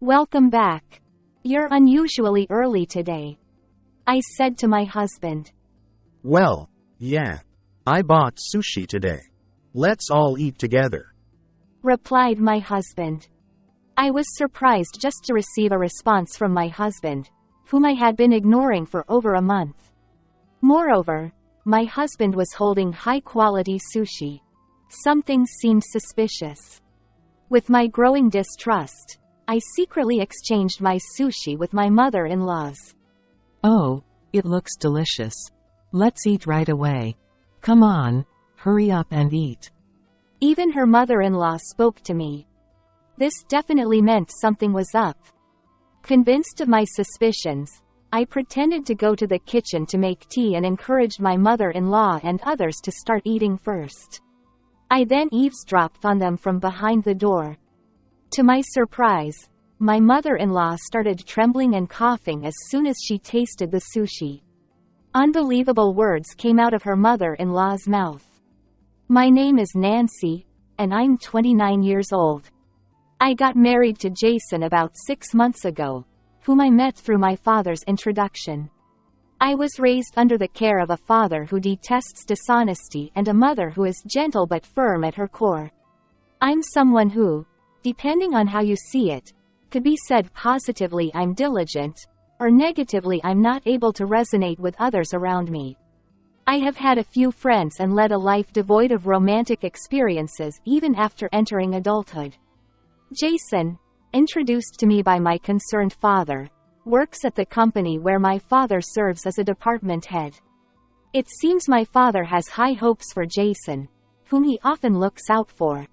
Welcome back. You're unusually early today, I said to my husband. Well, yeah. I bought sushi today. Let's all eat together, replied my husband. I was surprised just to receive a response from my husband, whom I had been ignoring for over a month. Moreover, my husband was holding high-quality sushi. Something seemed suspicious. With my growing distrust, I secretly exchanged my sushi with my mother-in-law's. Oh, it looks delicious. Let's eat right away. Come on, hurry up and eat. Even her mother-in-law spoke to me. This definitely meant something was up. Convinced of my suspicions, I pretended to go to the kitchen to make tea and encouraged my mother-in-law and others to start eating first. I then eavesdropped on them from behind the door. To my surprise, my mother-in-law started trembling and coughing as soon as she tasted the sushi. Unbelievable words came out of her mother-in-law's mouth. My name is Nancy, and I'm 29 years old. I got married to Jason about 6 months ago, whom I met through my father's introduction. I was raised under the care of a father who detests dishonesty and a mother who is gentle but firm at her core. I'm someone who, depending on how you see it, could be said positively I'm diligent, or negatively I'm not able to resonate with others around me. I have had a few friends and led a life devoid of romantic experiences even after entering adulthood. Jason, introduced to me by my concerned father, works at the company where my father serves as a department head. It seems my father has high hopes for Jason, whom he often looks out for.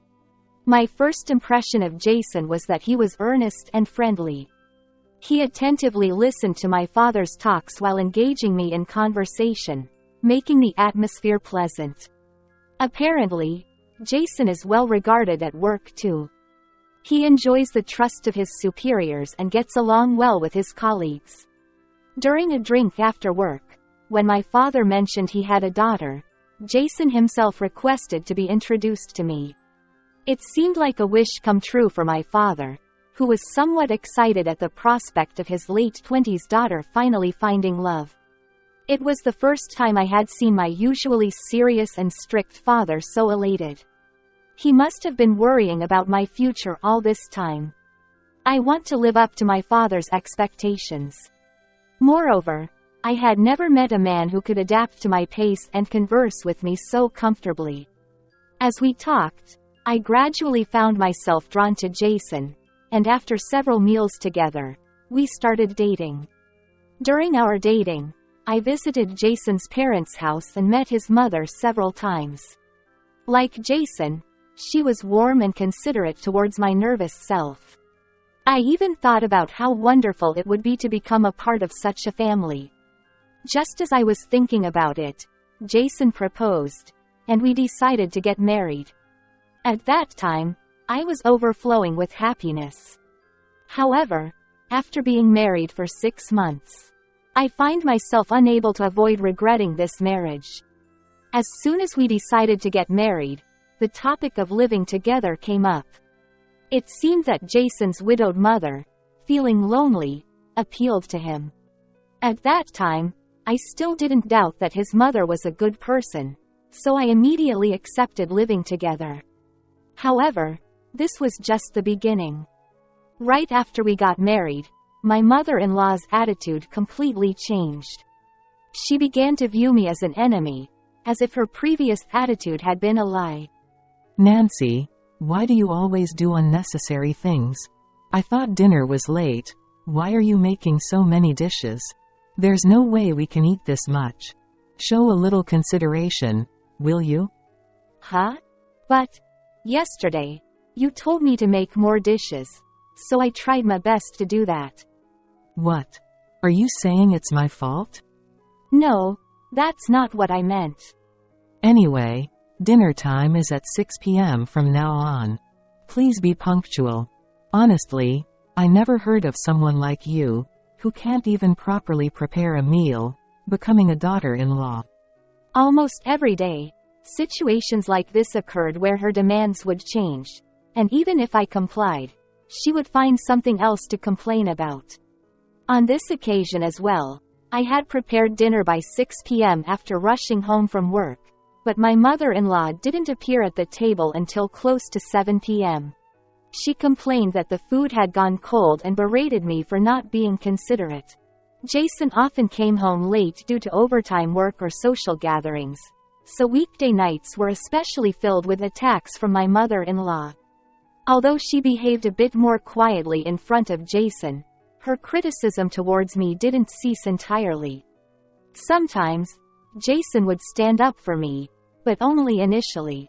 My first impression of Jason was that he was earnest and friendly. He attentively listened to my father's talks while engaging me in conversation, making the atmosphere pleasant. Apparently, Jason is well regarded at work too. He enjoys the trust of his superiors and gets along well with his colleagues. During a drink after work, when my father mentioned he had a daughter, Jason himself requested to be introduced to me. It seemed like a wish come true for my father, who was somewhat excited at the prospect of his late 20s daughter finally finding love. It was the first time I had seen my usually serious and strict father so elated. He must have been worrying about my future all this time. I want to live up to my father's expectations. Moreover, I had never met a man who could adapt to my pace and converse with me so comfortably. As we talked, I gradually found myself drawn to Jason, and after several meals together, we started dating. During our dating, I visited Jason's parents' house and met his mother several times. Like Jason, she was warm and considerate towards my nervous self. I even thought about how wonderful it would be to become a part of such a family. Just as I was thinking about it, Jason proposed, and we decided to get married. At that time, I was overflowing with happiness. However, after being married for 6 months, I find myself unable to avoid regretting this marriage. As soon as we decided to get married, the topic of living together came up. It seemed that Jason's widowed mother, feeling lonely, appealed to him. At that time, I still didn't doubt that his mother was a good person, so I immediately accepted living together. However, this was just the beginning. Right after we got married, my mother-in-law's attitude completely changed. She began to view me as an enemy, as if her previous attitude had been a lie. Nancy, why do you always do unnecessary things? I thought dinner was late. Why are you making so many dishes? There's no way we can eat this much. Show a little consideration, will you? Huh? But yesterday, you told me to make more dishes, so I tried my best to do that. What? Are you saying it's my fault? No, that's not what I meant. Anyway, dinner time is at 6 p.m. from now on. Please be punctual. Honestly, I never heard of someone like you, who can't even properly prepare a meal, becoming a daughter-in-law. Almost every day, situations like this occurred where her demands would change, and even if I complied, she would find something else to complain about. On this occasion as well, I had prepared dinner by 6 p.m. after rushing home from work, but my mother-in-law didn't appear at the table until close to 7 p.m. She complained that the food had gone cold and berated me for not being considerate. Jason often came home late due to overtime work or social gatherings, so weekday nights were especially filled with attacks from my mother-in-law. Although she behaved a bit more quietly in front of Jason, her criticism towards me didn't cease entirely. Sometimes, Jason would stand up for me, but only initially.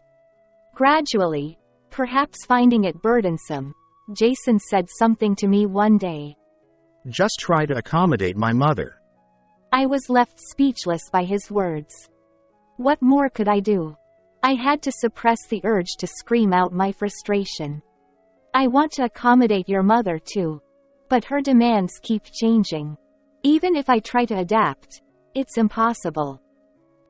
Gradually, perhaps finding it burdensome, Jason said something to me one day. Just try to accommodate my mother. I was left speechless by his words. What more could I do? I had to suppress the urge to scream out my frustration. I want to accommodate your mother too. But her demands keep changing. Even if I try to adapt, it's impossible.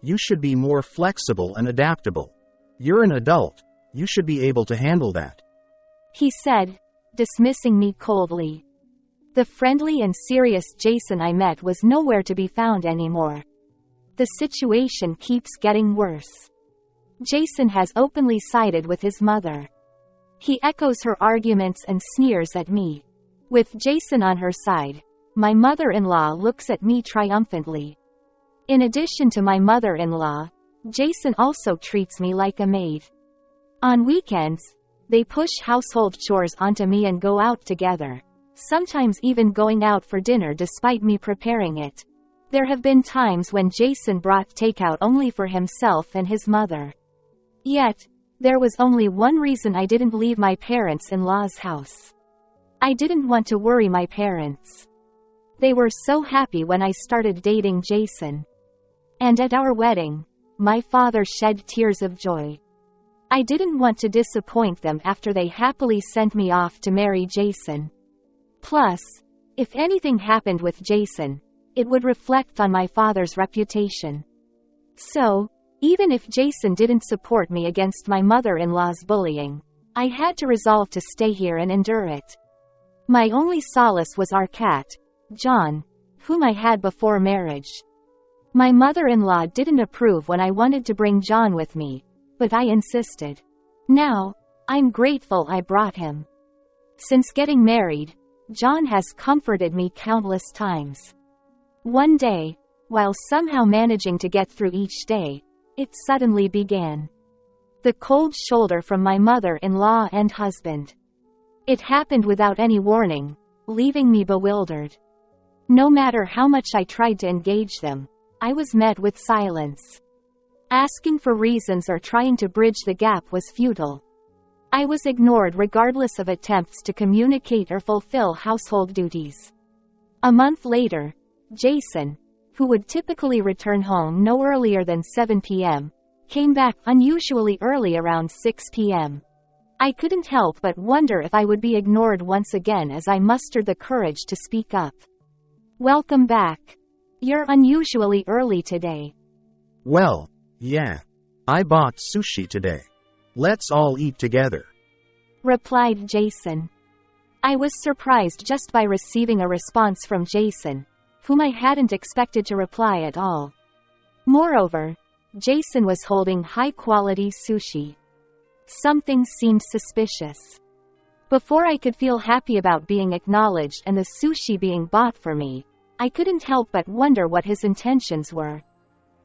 You should be more flexible and adaptable. You're an adult. You should be able to handle that. He said, dismissing me coldly. The friendly and serious Jason I met was nowhere to be found anymore. The situation keeps getting worse. Jason has openly sided with his mother. He echoes her arguments and sneers at me. With Jason on her side, my mother-in-law looks at me triumphantly. In addition to my mother-in-law, Jason also treats me like a maid. On weekends, they push household chores onto me and go out together, sometimes even going out for dinner despite me preparing it. There have been times when Jason brought takeout only for himself and his mother. Yet, there was only one reason I didn't leave my parents-in-law's house. I didn't want to worry my parents. They were so happy when I started dating Jason. And at our wedding, my father shed tears of joy. I didn't want to disappoint them after they happily sent me off to marry Jason. Plus, if anything happened with Jason, it would reflect on my father's reputation. So, even if Jason didn't support me against my mother-in-law's bullying, I had to resolve to stay here and endure it. My only solace was our cat, John, whom I had before marriage. My mother-in-law didn't approve when I wanted to bring John with me, but I insisted. Now, I'm grateful I brought him. Since getting married, John has comforted me countless times. One day, while somehow managing to get through each day, it suddenly began. The cold shoulder from my mother-in-law and husband. It happened without any warning, leaving me bewildered. No matter how much I tried to engage them, I was met with silence. Asking for reasons or trying to bridge the gap was futile. I was ignored regardless of attempts to communicate or fulfill household duties. A month later, Jason, who would typically return home no earlier than 7 p.m., came back unusually early around 6 p.m. I couldn't help but wonder if I would be ignored once again as I mustered the courage to speak up. Welcome back. You're unusually early today. Well, yeah. I bought sushi today. Let's all eat together. Replied Jason. I was surprised just by receiving a response from Jason, whom I hadn't expected to reply at all. Moreover, Jason was holding high-quality sushi. Something seemed suspicious. Before I could feel happy about being acknowledged and the sushi being bought for me, I couldn't help but wonder what his intentions were.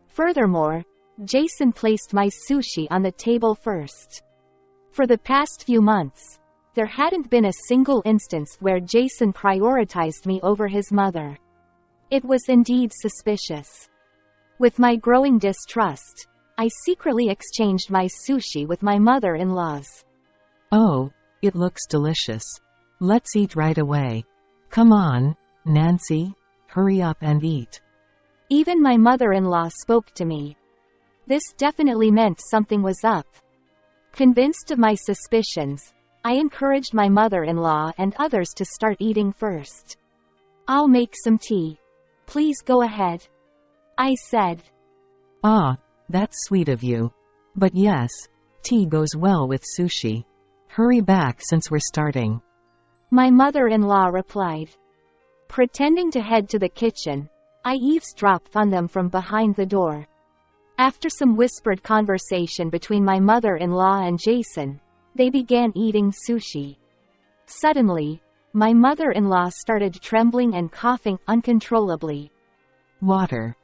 Furthermore, Jason placed my sushi on the table first. For the past few months, there hadn't been a single instance where Jason prioritized me over his mother. It was indeed suspicious. With my growing distrust, I secretly exchanged my sushi with my mother-in-law's. Oh, it looks delicious. Let's eat right away. Come on, Nancy, hurry up and eat. Even my mother-in-law spoke to me. This definitely meant something was up. Convinced of my suspicions, I encouraged my mother-in-law and others to start eating first. I'll make some tea. Please go ahead. I said. Ah, that's sweet of you. But yes, tea goes well with sushi. Hurry back since we're starting. My mother-in-law replied. Pretending to head to the kitchen, I eavesdropped on them from behind the door. After some whispered conversation between my mother-in-law and Jason, they began eating sushi. Suddenly, my mother-in-law started trembling and coughing uncontrollably. Water.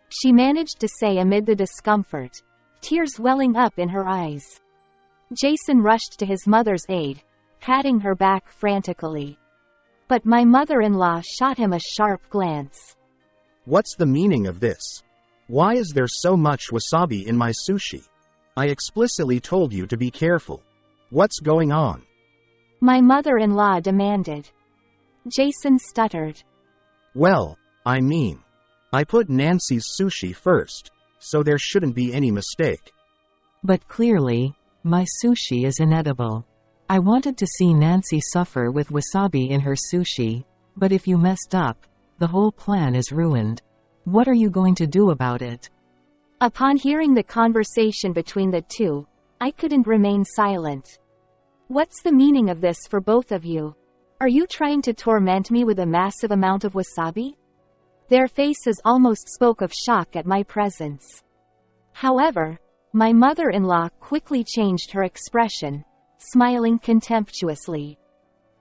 She managed to say amid the discomfort, tears welling up in her eyes. Jason rushed to his mother's aid, patting her back frantically. But my mother-in-law shot him a sharp glance. What's the meaning of this? Why is there so much wasabi in my sushi? I explicitly told you to be careful. What's going on? My mother-in-law demanded. Jason stuttered. Well, I put Nancy's sushi first, so there shouldn't be any mistake. But clearly, my sushi is inedible. I wanted to see Nancy suffer with wasabi in her sushi, but if you messed up, the whole plan is ruined. What are you going to do about it? Upon hearing the conversation between the two, I couldn't remain silent. What's the meaning of this for both of you? Are you trying to torment me with a massive amount of wasabi? Their faces almost spoke of shock at my presence. However, my mother-in-law quickly changed her expression, smiling contemptuously.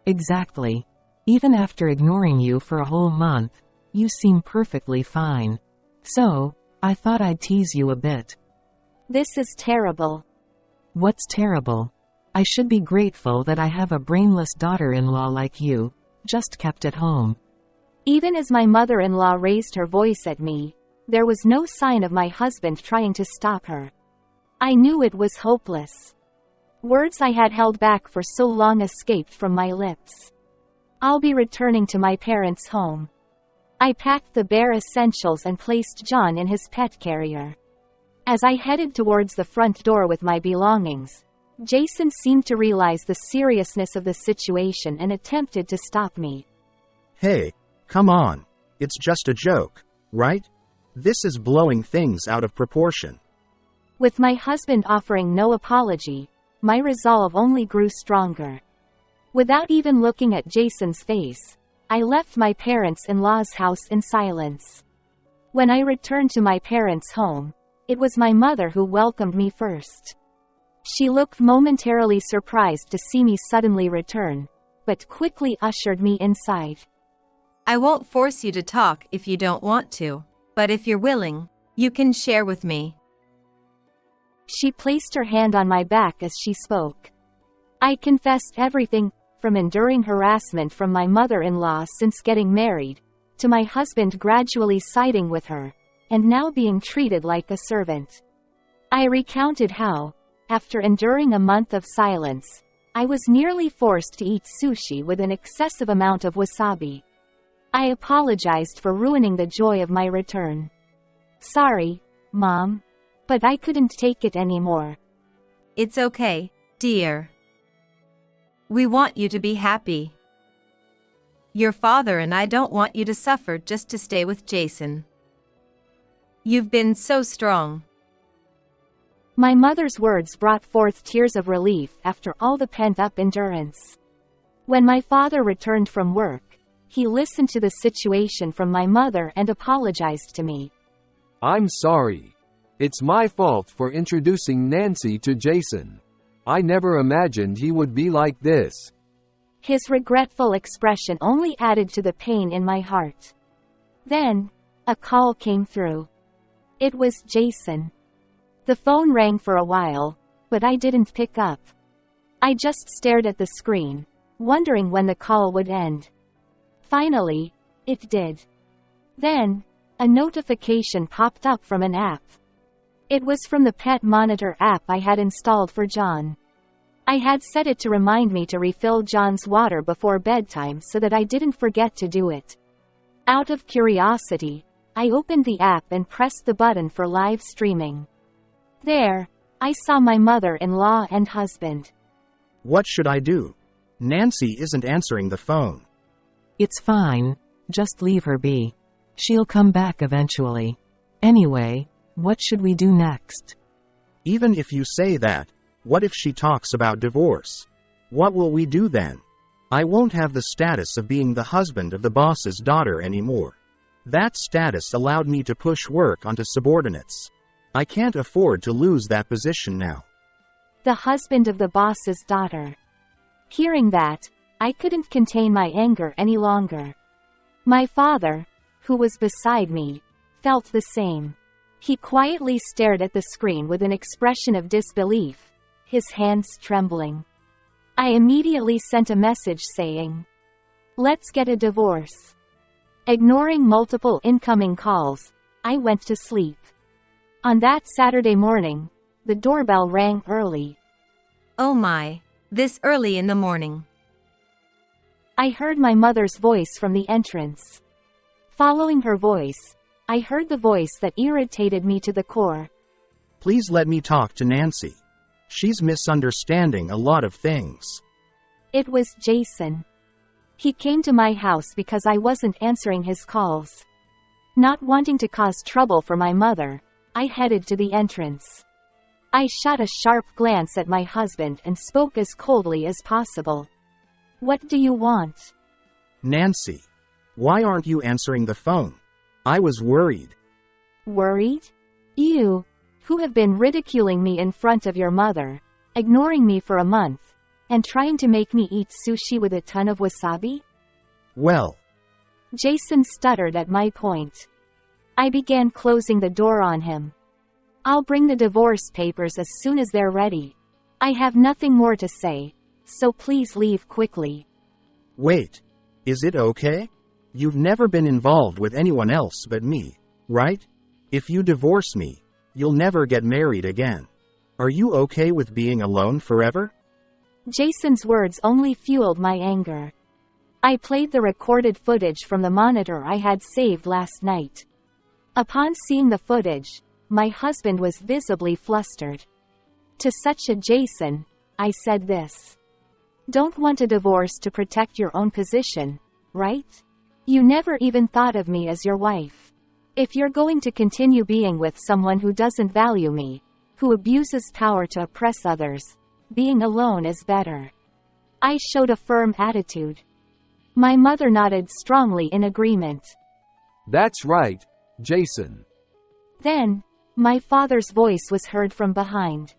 Exactly. Even after ignoring you for a whole month, you seem perfectly fine. So, I thought I'd tease you a bit. This is terrible. What's terrible? I should be grateful that I have a brainless daughter-in-law like you, just kept at home. Even as my mother-in-law raised her voice at me, there was no sign of my husband trying to stop her. I knew it was hopeless. Words I had held back for so long escaped from my lips. I'll be returning to my parents' home. I packed the bare essentials and placed John in his pet carrier. As I headed towards the front door with my belongings, Jason seemed to realize the seriousness of the situation and attempted to stop me. Hey, come on. It's just a joke, right? This is blowing things out of proportion. With my husband offering no apology, my resolve only grew stronger. Without even looking at Jason's face, I left my parents-in-law's house in silence. When I returned to my parents' home, it was my mother who welcomed me first. She looked momentarily surprised to see me suddenly return, but quickly ushered me inside. I won't force you to talk if you don't want to, but if you're willing, you can share with me. She placed her hand on my back as she spoke. I confessed everything, from enduring harassment from my mother-in-law since getting married, to my husband gradually siding with her, and now being treated like a servant. I recounted how, after enduring a month of silence, I was nearly forced to eat sushi with an excessive amount of wasabi. I apologized for ruining the joy of my return. Sorry, Mom, but I couldn't take it anymore. It's okay, dear. We want you to be happy. Your father and I don't want you to suffer just to stay with Jason. You've been so strong. My mother's words brought forth tears of relief after all the pent-up endurance. When my father returned from work, he listened to the situation from my mother and apologized to me. I'm sorry. It's my fault for introducing Nancy to Jason. I never imagined he would be like this. His regretful expression only added to the pain in my heart. Then, a call came through. It was Jason. The phone rang for a while, but I didn't pick up. I just stared at the screen, wondering when the call would end. Finally, it did. Then, a notification popped up from an app. It was from the Pet Monitor app I had installed for John. I had set it to remind me to refill John's water before bedtime so that I didn't forget to do it. Out of curiosity, I opened the app and pressed the button for live streaming. There, I saw my mother-in-law and husband. What should I do? Nancy isn't answering the phone. It's fine, just leave her be. She'll come back eventually. Anyway, what should we do next? Even if you say that, what if she talks about divorce? What will we do then? I won't have the status of being the husband of the boss's daughter anymore. That status allowed me to push work onto subordinates. I can't afford to lose that position now. The husband of the boss's daughter. Hearing that, I couldn't contain my anger any longer. My father, who was beside me, felt the same. He quietly stared at the screen with an expression of disbelief, his hands trembling. I immediately sent a message saying, "Let's get a divorce." Ignoring multiple incoming calls, I went to sleep. On that Saturday morning, the doorbell rang early. Oh my, this early in the morning. I heard my mother's voice from the entrance. Following her voice, I heard the voice that irritated me to the core. Please let me talk to Nancy. She's misunderstanding a lot of things. It was Jason. He came to my house because I wasn't answering his calls. Not wanting to cause trouble for my mother, I headed to the entrance. I shot a sharp glance at my husband and spoke as coldly as possible. "What do you want?" Nancy, why aren't you answering the phone? I was worried. Worried? You, who have been ridiculing me in front of your mother, ignoring me for a month, and trying to make me eat sushi with a ton of wasabi? Well, Jason stuttered at my point. I began closing the door on him. "I'll bring the divorce papers as soon as they're ready. I have nothing more to say, so please leave quickly." wait. Is it okay? You've never been involved with anyone else but me, right? If you divorce me, you'll never get married again. Are you okay with being alone forever? Jason's words only fueled my anger. I played the recorded footage from the monitor I had saved last night. Upon seeing the footage, my husband was visibly flustered. To such a Jason, I said this. "Don't want a divorce to protect your own position, right? You never even thought of me as your wife. If you're going to continue being with someone who doesn't value me, who abuses power to oppress others, being alone is better." I showed a firm attitude. My mother nodded strongly in agreement. That's right, Jason. Then, my father's voice was heard from behind.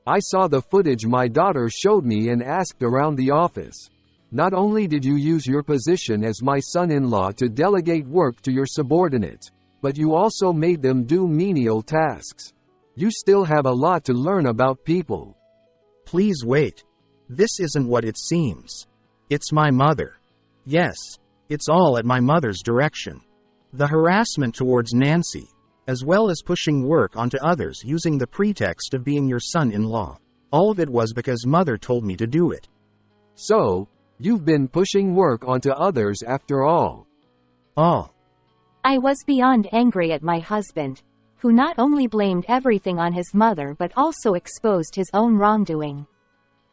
I saw the footage my daughter showed me and asked around the office. Not only did you use your position as my son-in-law to delegate work to your subordinates, but you also made them do menial tasks. You still have a lot to learn about people. Please wait. This isn't what it seems. It's my mother. Yes, it's all at my mother's direction. The harassment towards Nancy, as well as pushing work onto others using the pretext of being your son-in-law. All of it was because mother told me to do it. So, you've been pushing work onto others after all. Oh. I was beyond angry at my husband, who not only blamed everything on his mother but also exposed his own wrongdoing.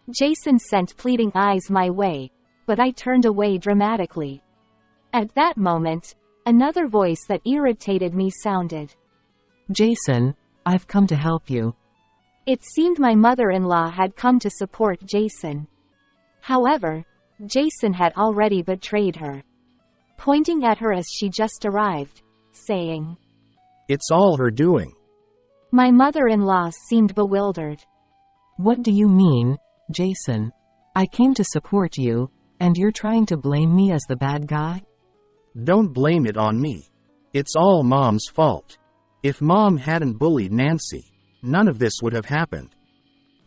Jason sent pleading eyes my way, but I turned away dramatically. At that moment, another voice that irritated me sounded. Jason, I've come to help you. It seemed my mother-in-law had come to support Jason. However, Jason had already betrayed her. Pointing at her as she just arrived, saying, "It's all her doing." My mother-in-law seemed bewildered. What do you mean, Jason? I came to support you, and you're trying to blame me as the bad guy? Don't blame it on me. It's all Mom's fault. If Mom hadn't bullied Nancy, none of this would have happened.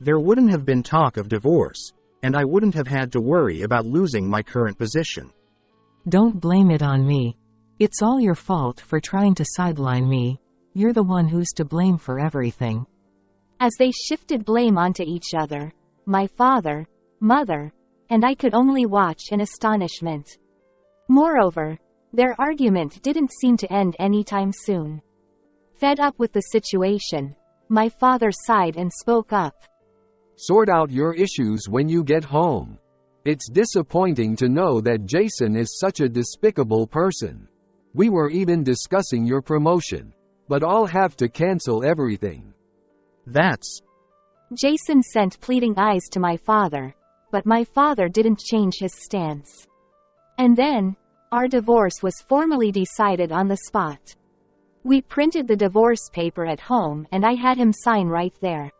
There wouldn't have been talk of divorce, and I wouldn't have had to worry about losing my current position. Don't blame it on me. It's all your fault for trying to sideline me. You're the one who's to blame for everything. As they shifted blame onto each other, my father, mother, and I could only watch in astonishment. Moreover, their argument didn't seem to end anytime soon. Fed up with the situation, my father sighed and spoke up. Sort out your issues when you get home. It's disappointing to know that Jason is such a despicable person. We were even discussing your promotion, but I'll have to cancel everything. That's... Jason sent pleading eyes to my father, but my father didn't change his stance. And then, our divorce was formally decided on the spot. We printed the divorce paper at home and I had him sign right there.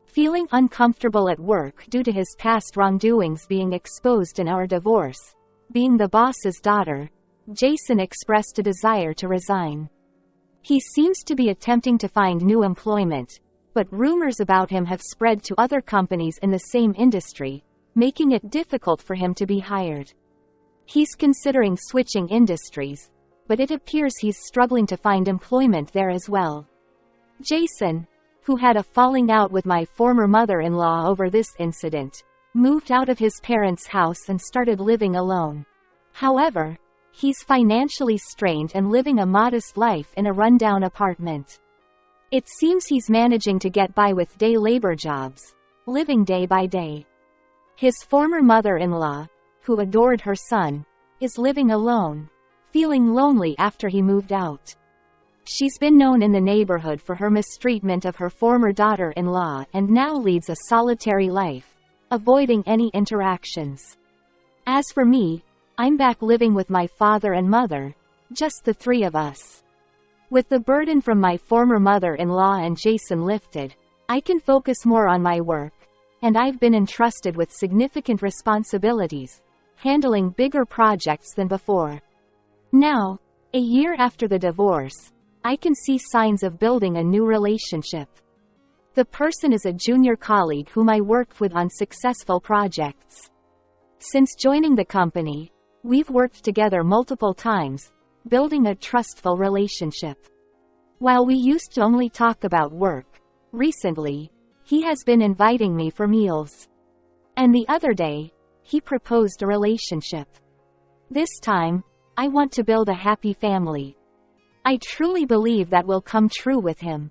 Feeling uncomfortable at work due to his past wrongdoings being exposed in our divorce, being the boss's daughter, Jason expressed a desire to resign. He seems to be attempting to find new employment, but rumors about him have spread to other companies in the same industry, making it difficult for him to be hired. He's considering switching industries, but it appears he's struggling to find employment there as well. Jason, who had a falling out with my former mother-in-law over this incident, moved out of his parents' house and started living alone. However, he's financially strained and living a modest life in a rundown apartment. It seems he's managing to get by with day labor jobs, living day by day. His former mother-in-law, who adored her son, is living alone, feeling lonely after he moved out. She's been known in the neighborhood for her mistreatment of her former daughter-in-law and now leads a solitary life, avoiding any interactions. As for me, I'm back living with my father and mother, just the three of us. With the burden from my former mother-in-law and Jason lifted, I can focus more on my work, and I've been entrusted with significant responsibilities, handling bigger projects than before. Now, a year after the divorce, I can see signs of building a new relationship. The person is a junior colleague whom I worked with on successful projects. Since joining the company, we've worked together multiple times, building a trustful relationship. While we used to only talk about work, recently, he has been inviting me for meals. And the other day, he proposed a relationship. This time, I want to build a happy family. I truly believe that will come true with him.